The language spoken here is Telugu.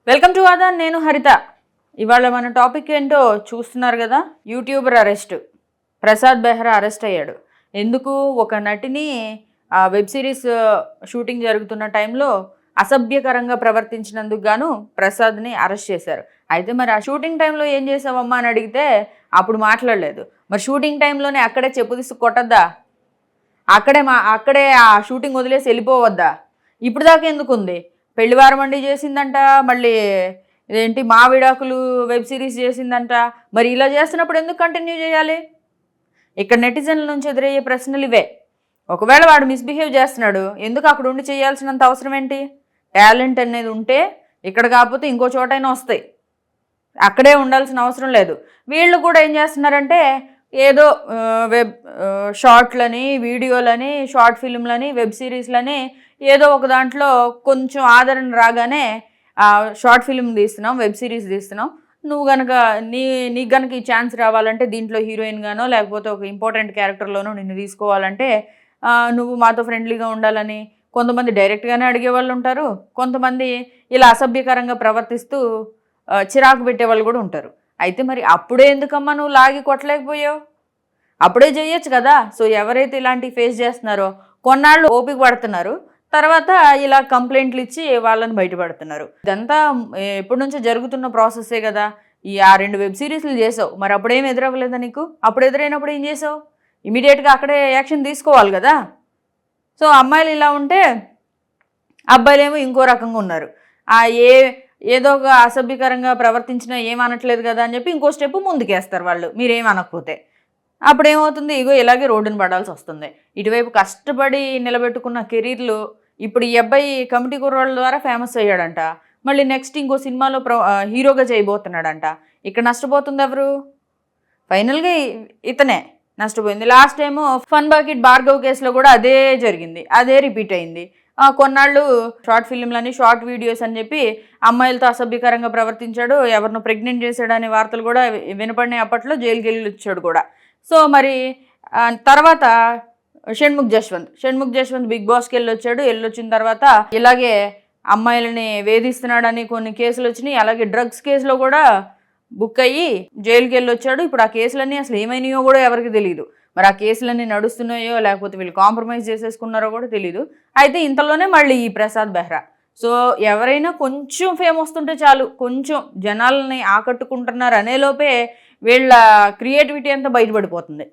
Welcome to Aadan. నేను హరిత. ఇవాళ మన టాపిక్ ఏంటో చూస్తున్నారు కదా. YouTuber arrest, Prasad Behra arrest అయ్యాడు. ఎందుకు? ఒక నటిని వెబ్ సిరీస్ షూటింగ్ జరుగుతున్న టైంలో అసభ్యకరంగా ప్రవర్తించినందుకు గాను ప్రసాద్ని అరెస్ట్ చేశారు. అయితే మరి ఆ షూటింగ్ టైంలో ఏం చేసావమ్మా అని అడిగితే అప్పుడు మాట్లాడలేదు. మరి షూటింగ్ టైంలోనే అక్కడే చెప్పు తీసి కొట్టద్దా? అక్కడే ఆ షూటింగ్ వదిలేసి వెళ్ళిపోవద్దా? ఇప్పుడు దాకా ఎందుకు ఉంది? పెళ్లివారం అండి చేసిందంట, మళ్ళీ ఇదేంటి మా విడాకులు వెబ్ సిరీస్ చేసిందంట. మరి ఇలా చేస్తున్నప్పుడు ఎందుకు కంటిన్యూ చేయాలి? ఇక్కడ నెటిజన్ల నుంచి ఎదురయ్యే ప్రశ్నలు ఇవే. ఒకవేళ వాడు మిస్బిహేవ్ చేస్తున్నాడు, ఎందుకు అక్కడ ఉండి చేయాల్సినంత అవసరం ఏంటి? టాలెంట్ అనేది ఉంటే ఇక్కడ కాకపోతే ఇంకో చోటైనా వస్తాయి, అక్కడే ఉండాల్సిన అవసరం లేదు. వీళ్ళు కూడా ఏం చేస్తున్నారంటే ఏదో వెబ్ షార్ట్లని, వీడియోలని, షార్ట్ ఫిల్మ్లని, వెబ్ సిరీస్లని ఏదో ఒక దాంట్లో కొంచెం ఆదరణ రాగానే షార్ట్ ఫిల్మ్ తీస్తున్నాం, వెబ్ సిరీస్ తీస్తున్నాం, నువ్వు కనుక నీకు కనుక ఈ ఛాన్స్ రావాలంటే దీంట్లో హీరోయిన్గానో లేకపోతే ఒక ఇంపార్టెంట్ క్యారెక్టర్లోనో నిన్ను తీసుకోవాలంటే నువ్వు మాతో ఫ్రెండ్లీగా ఉండాలని కొంతమంది డైరెక్ట్గానే అడిగే వాళ్ళు ఉంటారు. కొంతమంది ఇలా అసభ్యకరంగా ప్రవర్తిస్తూ చిరాకు పెట్టేవాళ్ళు కూడా ఉంటారు. అయితే మరి అప్పుడే ఎందుకమ్మా నువ్వు లాగి కొట్టలేకపోయావు? అప్పుడే చేయొచ్చు కదా. సో ఎవరైతే ఇలాంటివి ఫేస్ చేస్తున్నారో కొన్నాళ్ళు ఓపిక పడుతున్నారు, తర్వాత ఇలా కంప్లైంట్లు ఇచ్చి వాళ్ళని బయటపడుతున్నారు. ఇదంతా ఎప్పటి నుంచో జరుగుతున్న ప్రాసెస్సే కదా. ఈ 2 వెబ్ సిరీస్లు చేసావు, మరి అప్పుడేం ఎదురవ్వలేదా నీకు? అప్పుడు ఎదురైనప్పుడు ఏం చేసావు? ఇమీడియట్గా అక్కడే యాక్షన్ తీసుకోవాలి కదా. సో అమ్మాయిలు ఇలా ఉంటే అబ్బాయిలేమో ఇంకో రకంగా ఉన్నారు. ఏదో ఒక అసభ్యకరంగా ప్రవర్తించినా ఏమనట్లేదు కదా అని చెప్పి ఇంకో స్టెప్ ముందుకేస్తారు వాళ్ళు, మీరేమనకపోతే. అప్పుడు ఏమవుతుంది? ఇగో ఇలాగే రోడ్డును పడాల్సి వస్తుంది. ఇటువైపు కష్టపడి నిలబెట్టుకున్న కెరీర్లు ఇప్పుడు ఈ అబ్బాయి కమిటీ కుర్రాళ్ళ ద్వారా ఫేమస్ అయ్యాడంట, మళ్ళీ నెక్స్ట్ ఇంకో సినిమాలో హీరోగా చేయబోతున్నాడంట. ఇక్కడ నష్టపోతుంది ఎవరు? ఫైనల్గా ఇతనే నష్టపోయింది. Last time fun bucket Bhargav కేసులో కూడా అదే జరిగింది, అదే రిపీట్ అయింది. కొన్నాళ్ళు షార్ట్ ఫిల్మ్లని, షార్ట్ వీడియోస్ అని చెప్పి అమ్మాయిలతో అసభ్యకరంగా ప్రవర్తించాడు, ఎవరినో ప్రెగ్నెంట్ చేశాడు అనే వార్తలు కూడా వినపడినాయి. అప్పట్లో జైలుకి వెళ్ళి వచ్చాడు కూడా. సో మరి తర్వాత షణ్ముఖ్ జశ్వంత్ బిగ్ బాస్కి వెళ్ళొచ్చిన తర్వాత ఇలాగే అమ్మాయిలని వేధిస్తున్నాడని కొన్ని కేసులు వచ్చినాయి. అలాగే డ్రగ్స్ కేసులో కూడా బుక్ అయ్యి జైలుకి వెళ్ళొచ్చాడు. ఇప్పుడు ఆ కేసులన్నీ అసలు ఏమైనాయో కూడా ఎవరికి తెలియదు. మరి ఆ కేసులన్నీ నడుస్తున్నాయో లేకపోతే వీళ్ళు కాంప్రమైజ్ చేసేసుకున్నారో కూడా తెలియదు. అయితే ఇంతలోనే మళ్ళీ ఈ ప్రసాద్ బెహ్రా. సో ఎవరైనా కొంచెం ఫేమ్ వస్తుంటే చాలు, కొంచెం జనాలని ఆకట్టుకుంటున్నారు అనేలోపే వీళ్ళ క్రియేటివిటీ అంతా బయటపడిపోతుంది.